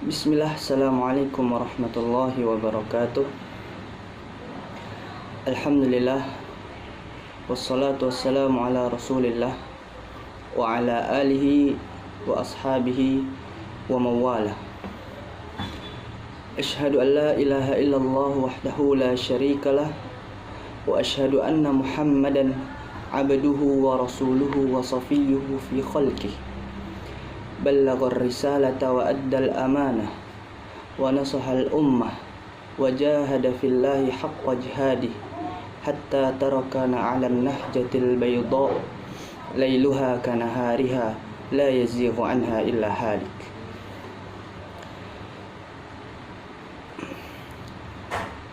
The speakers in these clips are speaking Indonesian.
Bismillah, Assalamualaikum warahmatullahi wabarakatuh. Alhamdulillah, wassalatu wassalamu ala rasulillah wa ala alihi wa ashabihi wa mawalah. Ashhadu an la ilaha illallah wahdahu la syarikalah wa ashhadu anna muhammadan abduhu wa rasuluhu wa safiyyuhu fi khalqih. Ballagha ar-risalata wa addal amanah wa nasaha al-ummah wa jahada fillahi haqqa jihadih hatta tarakana 'ala an-nahjatil bayda lailuha kanahariha la yazighu anha illa halik.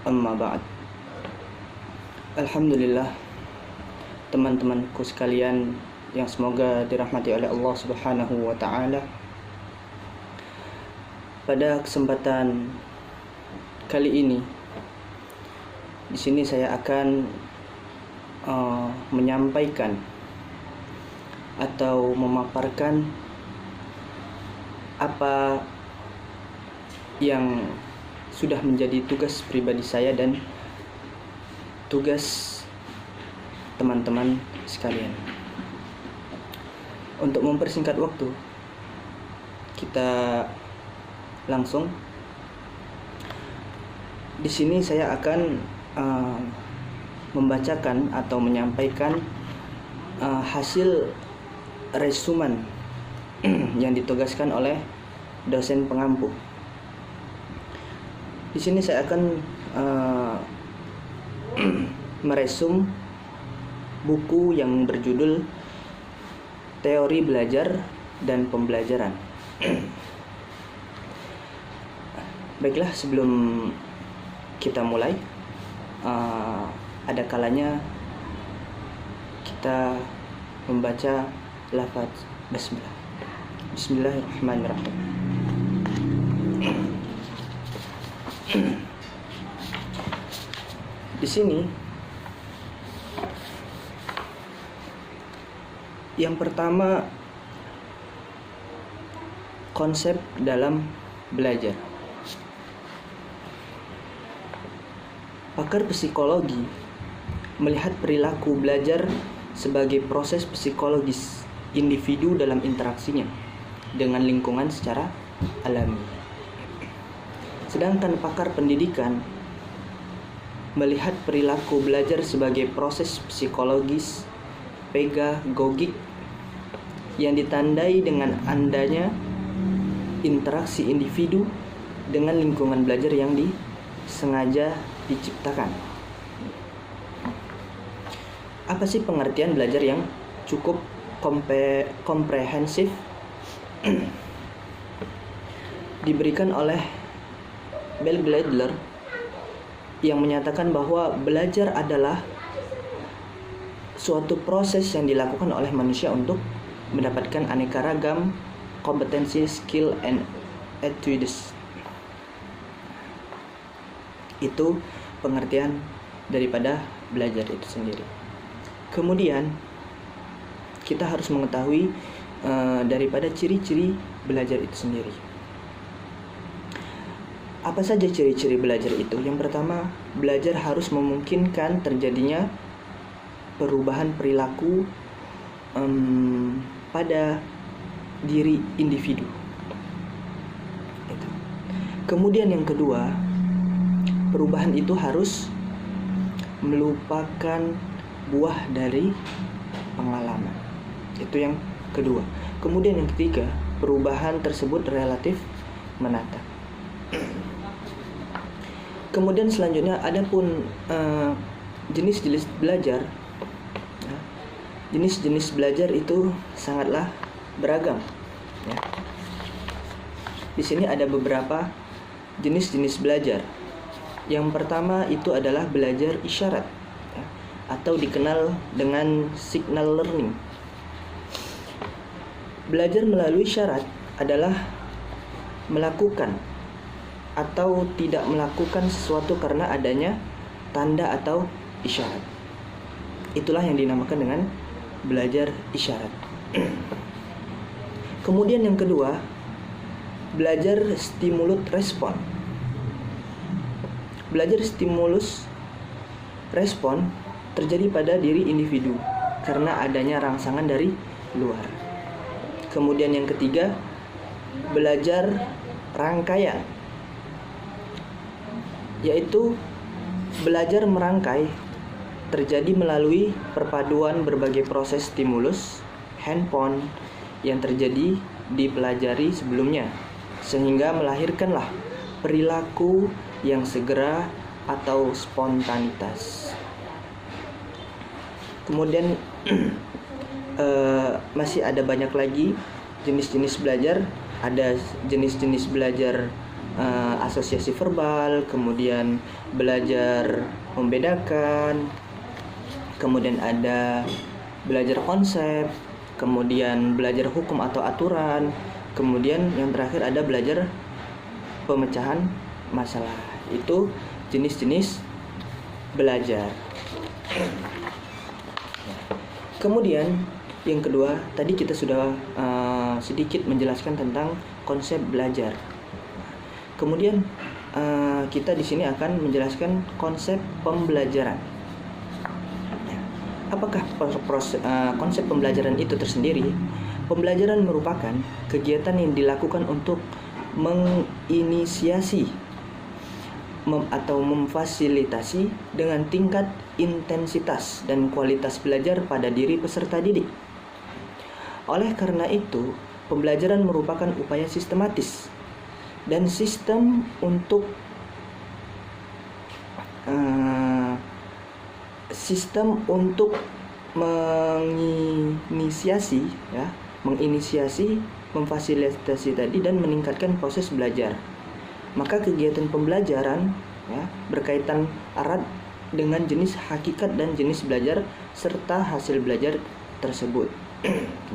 Amma ba'd. Alhamdulillah, teman-temanku sekalian yang semoga dirahmati oleh Allah Subhanahu wa taala. Pada kesempatan kali ini di sini saya akan menyampaikan atau memaparkan apa yang sudah menjadi tugas pribadi saya dan tugas teman-teman sekalian. Untuk mempersingkat waktu, kita langsung di sini saya akan membacakan atau menyampaikan hasil resumen yang ditugaskan oleh dosen pengampu. Di sini saya akan meresum buku yang berjudul Teori Belajar dan Pembelajaran. Baiklah, sebelum kita mulai, ada kalanya kita membaca lafaz basmalah. Bismillahirrahmanirrahim. Di sini yang pertama, konsep dalam belajar. Pakar psikologi melihat perilaku belajar sebagai proses psikologis individu dalam interaksinya dengan lingkungan secara alami. Sedangkan pakar pendidikan melihat perilaku belajar sebagai proses psikologis pedagogik yang ditandai dengan adanya interaksi individu dengan lingkungan belajar yang disengaja diciptakan. Apa sih pengertian belajar yang cukup komprehensif? Diberikan oleh Bell Gladler yang menyatakan bahwa belajar adalah suatu proses yang dilakukan oleh manusia untuk mendapatkan aneka ragam kompetensi, skill, and attitudes. Itu pengertian daripada belajar itu sendiri. Kemudian kita harus mengetahui daripada ciri-ciri belajar itu sendiri. Apa saja ciri-ciri belajar itu? Yang pertama, belajar harus memungkinkan terjadinya perubahan perilaku pada diri individu. Kemudian yang kedua, perubahan itu harus melupakan buah dari pengalaman. Itu yang kedua. Kemudian yang ketiga, perubahan tersebut relatif menata. Kemudian selanjutnya adapun jenis-jenis belajar. Jenis-jenis belajar itu sangatlah beragam. Ya. Di sini ada beberapa jenis-jenis belajar. Yang pertama itu adalah belajar isyarat, ya, atau dikenal dengan signal learning. Belajar melalui isyarat adalah melakukan atau tidak melakukan sesuatu karena adanya tanda atau isyarat. Itulah yang dinamakan dengan belajar isyarat. Kemudian yang kedua, belajar stimulus respon. Belajar stimulus respon terjadi pada diri individu karena adanya rangsangan dari luar. Kemudian yang ketiga, belajar rangkaian, yaitu belajar merangkai terjadi melalui perpaduan berbagai proses stimulus handphone yang terjadi dipelajari sebelumnya, sehingga melahirkanlah perilaku yang segera atau spontanitas. Kemudian masih ada banyak lagi jenis-jenis belajar. Ada jenis-jenis belajar asosiasi verbal, kemudian belajar membedakan, kemudian ada belajar konsep, kemudian belajar hukum atau aturan, kemudian yang terakhir ada belajar pemecahan masalah. Itu jenis-jenis belajar. Kemudian yang kedua, tadi kita sudah sedikit menjelaskan tentang konsep belajar. Kemudian kita di sini akan menjelaskan konsep pembelajaran. Apakah konsep pembelajaran itu tersendiri? Pembelajaran merupakan kegiatan yang dilakukan untuk menginisiasi atau memfasilitasi dengan tingkat intensitas dan kualitas belajar pada diri peserta didik. Oleh karena itu, pembelajaran merupakan upaya sistematis dan sistem untuk menginisiasi, memfasilitasi tadi dan meningkatkan proses belajar. Maka kegiatan pembelajaran berkaitan erat dengan jenis hakikat dan jenis belajar serta hasil belajar tersebut.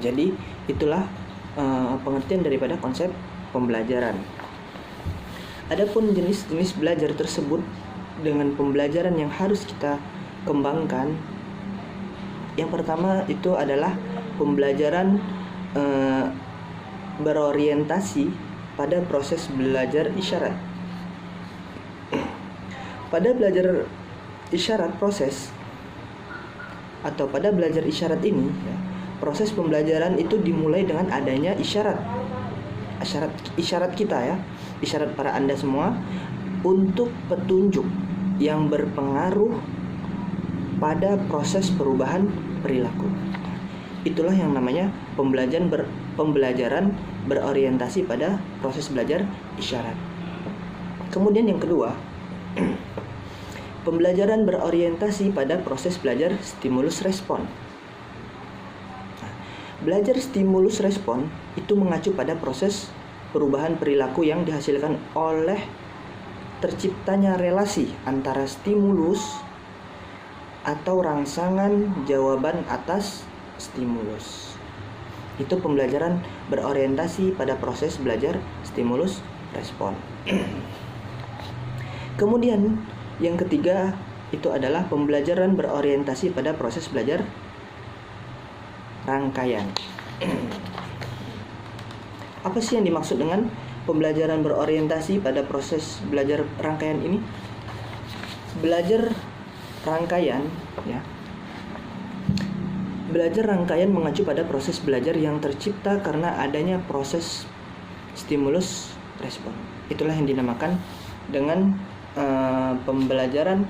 Jadi itulah pengertian daripada konsep pembelajaran. Adapun jenis-jenis belajar tersebut dengan pembelajaran yang harus kita kembangkan, yang pertama itu adalah pembelajaran berorientasi pada proses belajar isyarat. Pada belajar isyarat proses atau pada belajar isyarat ini, proses pembelajaran itu dimulai dengan adanya isyarat kita, isyarat para Anda semua untuk petunjuk yang berpengaruh pada proses perubahan perilaku. Itulah yang namanya pembelajaran berorientasi pada proses belajar isyarat. Kemudian yang kedua, pembelajaran berorientasi pada proses belajar stimulus respon. Belajar stimulus respon itu mengacu pada proses perubahan perilaku yang dihasilkan oleh terciptanya relasi antara stimulus atau rangsangan jawaban atas stimulus. Itu pembelajaran berorientasi pada proses belajar stimulus respon. Kemudian yang ketiga itu adalah pembelajaran berorientasi pada proses belajar rangkaian. Apa sih yang dimaksud dengan pembelajaran berorientasi pada proses belajar rangkaian ini? Belajar rangkaian, belajar rangkaian mengacu pada proses belajar yang tercipta karena adanya proses stimulus respon. Itulah yang dinamakan dengan pembelajaran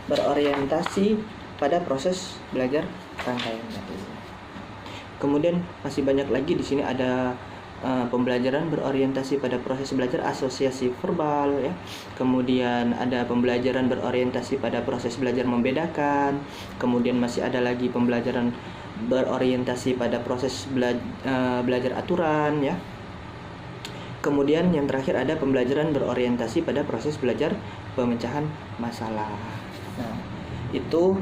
berorientasi pada proses belajar rangkaian. Kemudian masih banyak lagi di sini ada pembelajaran berorientasi pada proses belajar asosiasi verbal, Kemudian ada pembelajaran berorientasi pada proses belajar membedakan. Kemudian masih ada lagi pembelajaran berorientasi pada proses belajar aturan, Kemudian yang terakhir ada pembelajaran berorientasi pada proses belajar pemecahan masalah. Nah, itu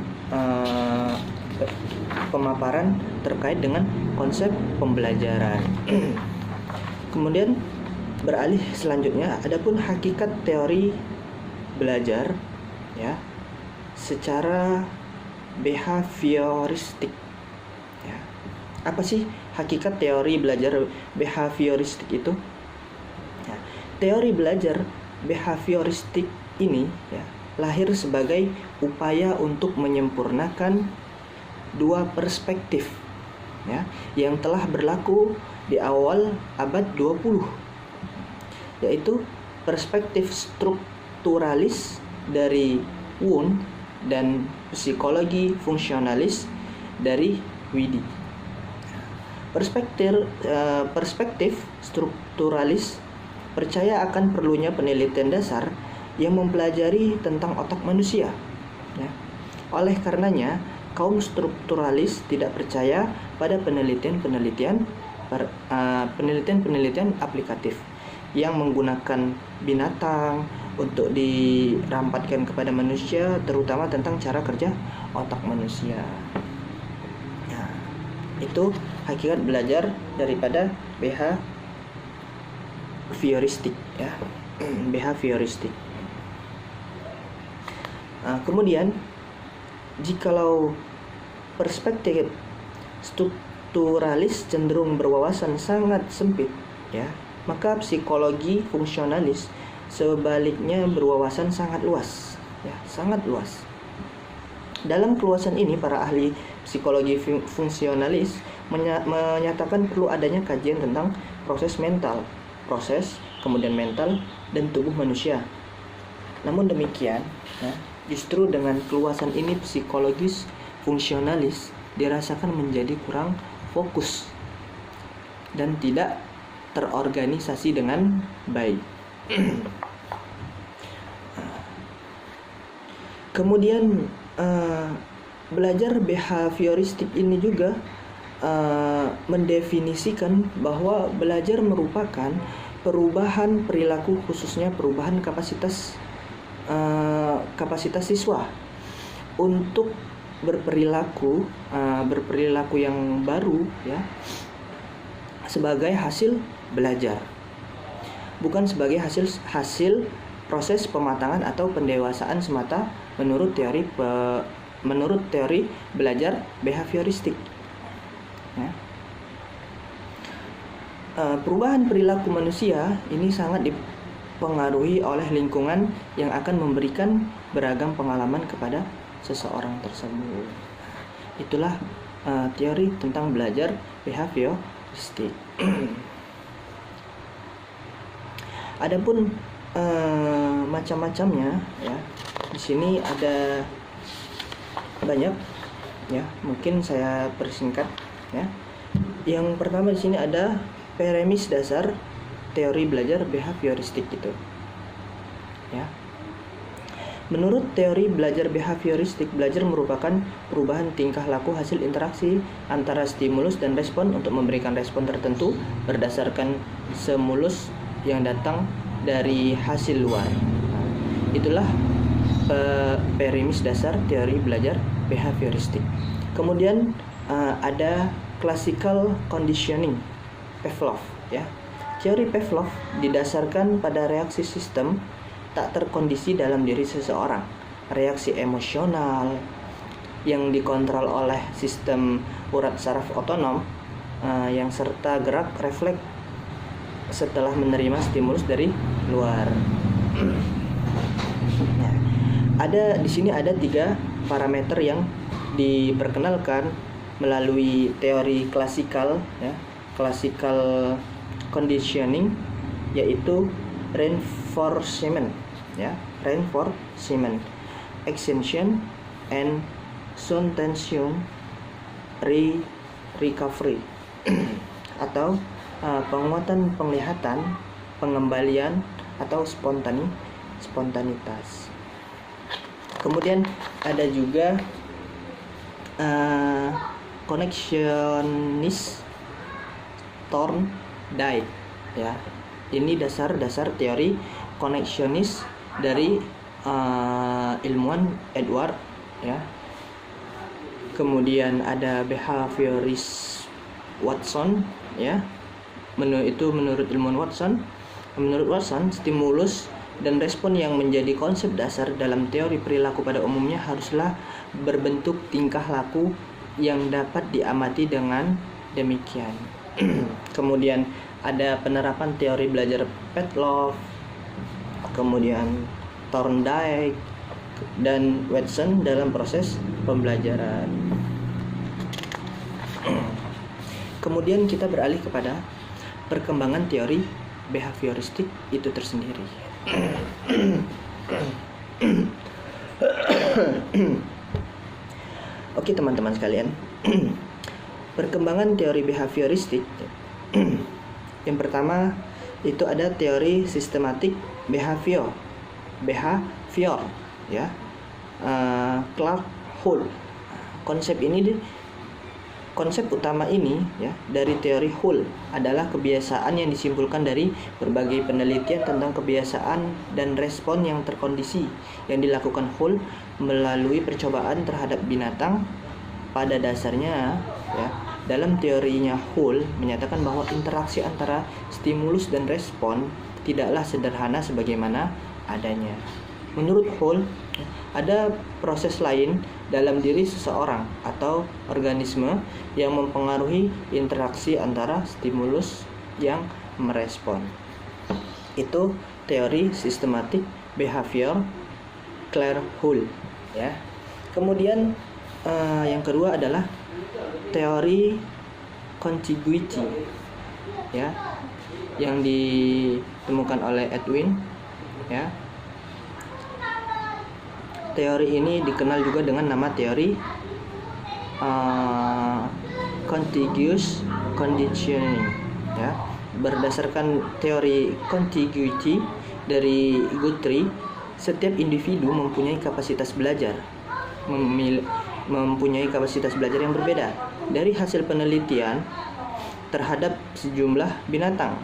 pemaparan terkait dengan konsep pembelajaran. Kemudian beralih selanjutnya, adapun hakikat teori belajar secara behavioristik. Apa sih hakikat teori belajar behavioristik itu? teori belajar behavioristik ini ya lahir sebagai upaya untuk menyempurnakan dua perspektif ya yang telah berlaku di awal abad 20, yaitu perspektif strukturalis dari Wundt dan psikologi fungsionalis dari Widi. Perspektif strukturalis percaya akan perlunya penelitian dasar yang mempelajari tentang otak manusia. Ya. Oleh karenanya, kaum strukturalis tidak percaya pada penelitian aplikatif yang menggunakan binatang untuk dirampatkan kepada manusia, terutama tentang cara kerja otak manusia. Nah, itu hakikat belajar daripada behavioristik ya. Behavioristik. Kemudian jikalau perspektif strukturalis cenderung berwawasan sangat sempit ya, maka psikologi fungsionalis sebaliknya berwawasan sangat luas ya, sangat luas. Dalam keluasan ini para ahli psikologi fungsionalis menyatakan perlu adanya kajian tentang proses kemudian mental dan tubuh manusia. Namun demikian ya, justru dengan keluasan ini psikologis fungsionalis dirasakan menjadi kurang fokus dan tidak terorganisasi dengan baik. Kemudian belajar behavioristik ini juga mendefinisikan bahwa belajar merupakan perubahan perilaku, khususnya perubahan kapasitas siswa untuk berperilaku yang baru ya, sebagai hasil belajar, bukan sebagai hasil proses pematangan atau pendewasaan semata menurut teori belajar behavioristik ya. Perubahan perilaku manusia ini sangat dipengaruhi oleh lingkungan yang akan memberikan beragam pengalaman kepada seseorang tersebut. Itulah teori tentang belajar behavioristik. Adapun macam-macamnya ya, di sini ada banyak ya, mungkin saya persingkat ya. Yang pertama di sini ada premis dasar teori belajar behavioristik itu ya. Menurut teori belajar behavioristik, belajar merupakan perubahan tingkah laku hasil interaksi antara stimulus dan respon untuk memberikan respon tertentu berdasarkan stimulus yang datang dari hasil luar. Itulah premis dasar teori belajar behavioristik. Kemudian ada classical conditioning Pavlov ya. Teori Pavlov didasarkan pada reaksi sistem tak terkondisi dalam diri seseorang, reaksi emosional yang dikontrol oleh sistem urat saraf otonom yang serta gerak refleks setelah menerima stimulus dari luar. Nah, di sini ada 3 parameter yang diperkenalkan melalui teori klasikal ya, classical conditioning, yaitu reinforcement ya, reinforcement, extension and spontaneous recovery atau penguatan penglihatan, pengembalian atau spontanitas. Kemudian ada juga connectionist Thorndike ya. Ini dasar-dasar teori connectionist dari ilmuwan Edward ya. Kemudian ada behaviorist Watson ya. Menurut ilmuwan Watson, stimulus dan respon yang menjadi konsep dasar dalam teori perilaku pada umumnya haruslah berbentuk tingkah laku yang dapat diamati dengan demikian. Kemudian ada penerapan teori belajar Pavlov, kemudian Thorndike dan Watson dalam proses pembelajaran. Kemudian kita beralih kepada perkembangan teori behavioristik itu tersendiri. Oke teman-teman sekalian, perkembangan teori behavioristik. Yang pertama itu ada teori sistematik behavior ya, Clark Hull. Konsep utama ini ya dari teori Hull adalah kebiasaan yang disimpulkan dari berbagai penelitian tentang kebiasaan dan respon yang terkondisi yang dilakukan Hull melalui percobaan terhadap binatang. Pada dasarnya ya, dalam teorinya Hull menyatakan bahwa interaksi antara stimulus dan respon tidaklah sederhana sebagaimana adanya. Menurut Hull, ada proses lain dalam diri seseorang atau organisme yang mempengaruhi interaksi antara stimulus yang merespon. Itu teori sistematik behavior Claire Hull ya. Kemudian yang kedua adalah teori contiguity ya, yang ditemukan oleh Edwin ya. Teori ini dikenal juga dengan nama teori contiguous conditioning ya. Berdasarkan teori contiguity dari Guthrie, setiap individu mempunyai kapasitas belajar yang berbeda. Dari hasil penelitian terhadap sejumlah binatang,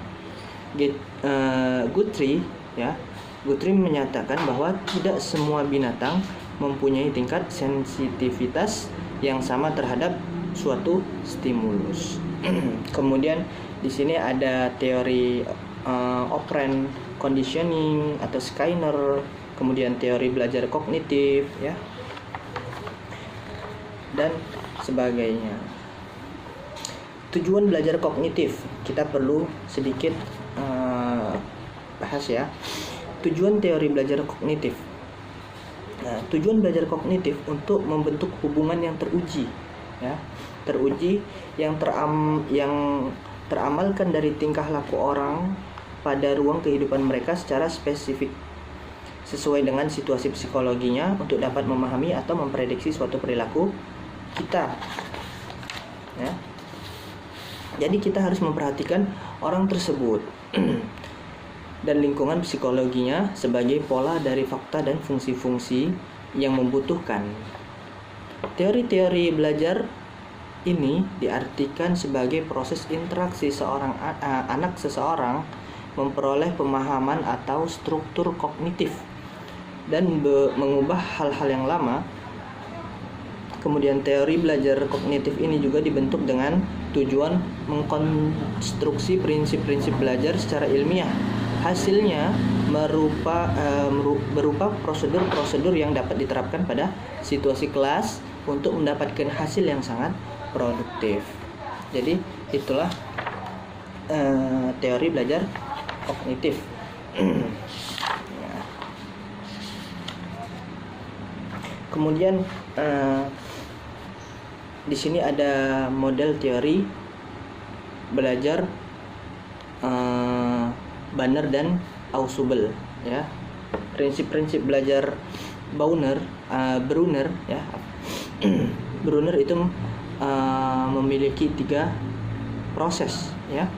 Guthrie menyatakan bahwa tidak semua binatang mempunyai tingkat sensitivitas yang sama terhadap suatu stimulus. Kemudian di sini ada teori operant conditioning atau Skinner, kemudian teori belajar kognitif ya, dan sebagainya. Tujuan belajar kognitif kita perlu sedikit bahas ya. Tujuan teori belajar kognitif. Nah, tujuan belajar kognitif untuk membentuk hubungan yang teruji, ya, yang teramalkan dari tingkah laku orang pada ruang kehidupan mereka secara spesifik, sesuai dengan situasi psikologinya untuk dapat memahami atau memprediksi suatu perilaku kita. Ya. Jadi kita harus memperhatikan orang tersebut dan lingkungan psikologinya sebagai pola dari fakta dan fungsi-fungsi yang membutuhkan. Teori-teori belajar ini diartikan sebagai proses interaksi anak seseorang memperoleh pemahaman atau struktur kognitif dan mengubah hal-hal yang lama. Kemudian teori belajar kognitif ini juga dibentuk dengan tujuan mengkonstruksi prinsip-prinsip belajar secara ilmiah. Hasilnya berupa prosedur-prosedur yang dapat diterapkan pada situasi kelas untuk mendapatkan hasil yang sangat produktif. Jadi itulah teori belajar kognitif. Kemudian di sini ada model teori belajar Banner dan Ausubel ya. Prinsip-prinsip belajar Brunner ya. Brunner itu memiliki 3 proses ya.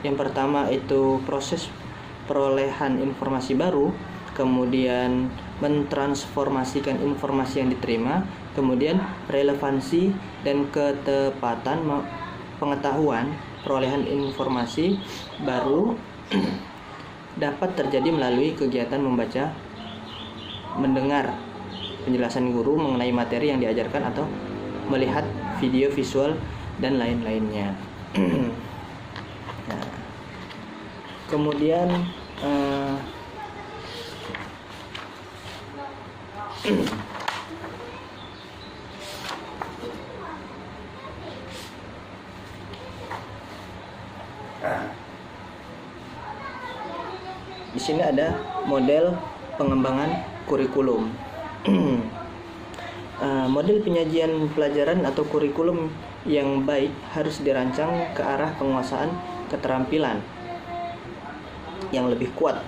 Yang pertama itu proses perolehan informasi baru, kemudian mentransformasikan informasi yang diterima, kemudian relevansi dan ketepatan pengetahuan. Perolehan informasi baru dapat terjadi melalui kegiatan membaca, mendengar penjelasan guru mengenai materi yang diajarkan, atau melihat video visual dan lain-lainnya. Nah, kemudian di sini ada model pengembangan kurikulum. Model penyajian pelajaran atau kurikulum yang baik harus dirancang ke arah penguasaan keterampilan yang lebih kuat.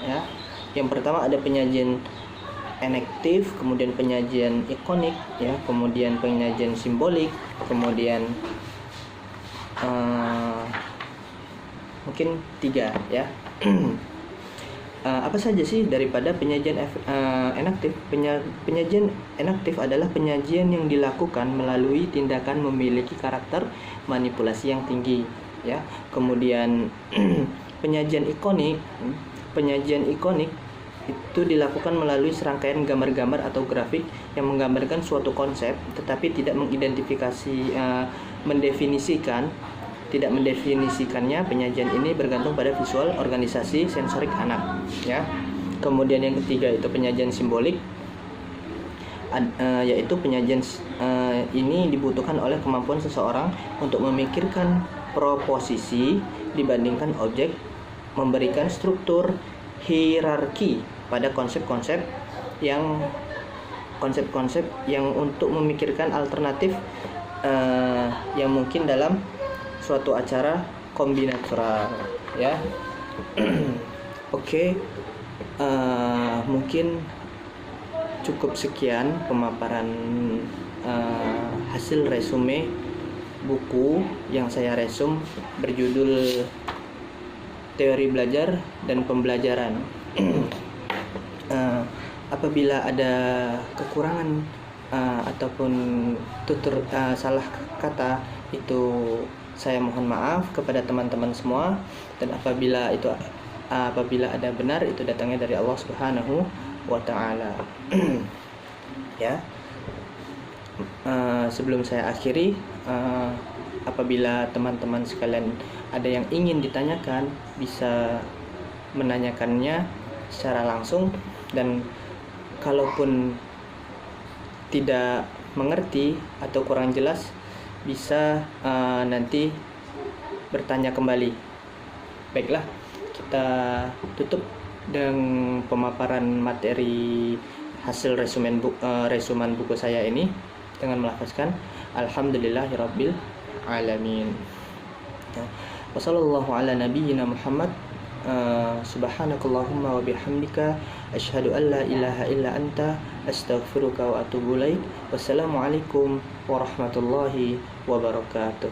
Ya, yang pertama ada penyajian enaktif, kemudian penyajian ikonik, ya, kemudian penyajian simbolik, kemudian mungkin 3, ya. Apa saja sih daripada penyajian enaktif? Penyajian enaktif adalah penyajian yang dilakukan melalui tindakan memiliki karakter manipulasi yang tinggi, ya. Kemudian penyajian ikonik itu dilakukan melalui serangkaian gambar-gambar atau grafik yang menggambarkan suatu konsep, tetapi tidak mendefinisikannya. Penyajian ini bergantung pada visual, organisasi, sensorik anak, ya. Kemudian yang ketiga itu penyajian simbolik, yaitu penyajian ini dibutuhkan oleh kemampuan seseorang untuk memikirkan proposisi dibandingkan objek, memberikan struktur hierarki pada konsep-konsep yang untuk memikirkan alternatif yang mungkin dalam suatu acara kombinatoral, ya. Oke, mungkin cukup sekian pemaparan hasil resume buku yang saya resum berjudul Teori Belajar dan Pembelajaran. Apabila ada kekurangan ataupun salah kata, itu saya mohon maaf kepada teman-teman semua, dan apabila ada benar, itu datangnya dari Allah Subhanahu wa Ta'ala. Ya. Sebelum saya akhiri, apabila teman-teman sekalian ada yang ingin ditanyakan, bisa menanyakannya secara langsung, dan kalaupun tidak mengerti atau kurang jelas, bisa nanti bertanya kembali. Baiklah, kita tutup dengan pemaparan materi hasil resuman buku saya ini dengan melafazkan alhamdulillahirabbil alamin. Wassallallahu ala nabiyyina Muhammad. Subhanakallahumma wa bihamdika asyhadu an la ilaha illa anta astaghfiruka wa atubu ilaik. Wassalamualaikum warahmatullahi wabarakatuh.